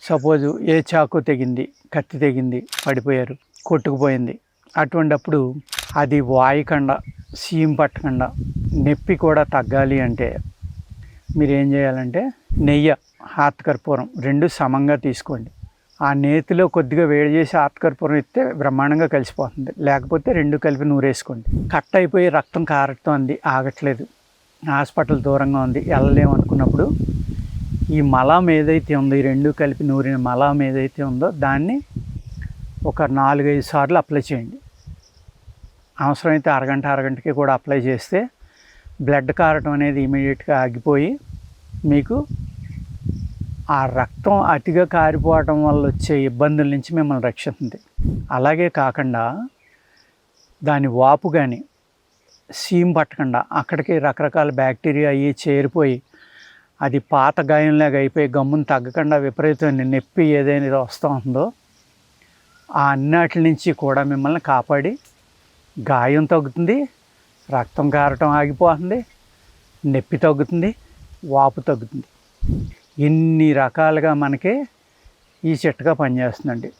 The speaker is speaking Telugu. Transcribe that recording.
సపోజు ఏ చాకు తెగింది, కత్తి తెగింది, పడిపోయారు, కొట్టుకుపోయింది. అటువంటప్పుడు అది వాయకుండా, సీమ్ పట్టకుండా, నొప్పి కూడా తగ్గాలి అంటే మీరు ఏం చేయాలంటే నెయ్యి, హాతకర్పూరం 2 సమంగా తీసుకోండి. ఆ నేతిలో కొద్దిగా వేడి చేసి హాతకర్పూరం ఇస్తే బ్రహ్మాండంగా కలిసిపోతుంది. లేకపోతే 2 కలిపి నూరేసుకోండి. కట్ అయిపోయి రక్తం కారుతోంది, ఆగట్లేదు, హాస్పిటల్ దూరంగా ఉంది, వెళ్ళలేము అనుకున్నప్పుడు ఈ మలం ఏదైతే ఉందో, ఈ 2 కలిపి నూరిన మలం ఏదైతే ఉందో దాన్ని ఒక 4-5 సార్లు అప్లై చేయండి. అవసరమైతే అరగంటకి కూడా అప్లై చేస్తే బ్లడ్ కారటం అనేది ఇమీడియట్గా ఆగిపోయి మీకు ఆ రక్తం అతిగా కారిపోవటం వల్ల వచ్చే ఇబ్బందుల నుంచి మిమ్మల్ని రక్షిస్తుంది. అలాగే కాకుండా దాని వాపు కానీ సీమ్ పట్టకుండా అక్కడికి రకరకాల బ్యాక్టీరియా అవి చేరిపోయి అది పాత గాయంలాగా అయిపోయి గమ్మును తగ్గకుండా విపరీతమైన నొప్పి ఏదైనా వస్తూ ఉందో ఆ అన్నిటి నుంచి కూడా మిమ్మల్ని కాపాడి గాయం తగ్గుతుంది, రక్తం కారటం ఆగిపోతుంది, నొప్పి తగ్గుతుంది, వాపు తగ్గుతుంది. ఇన్ని రకాలుగా మనకి ఈ చిట్కా పనిచేస్తుందండి.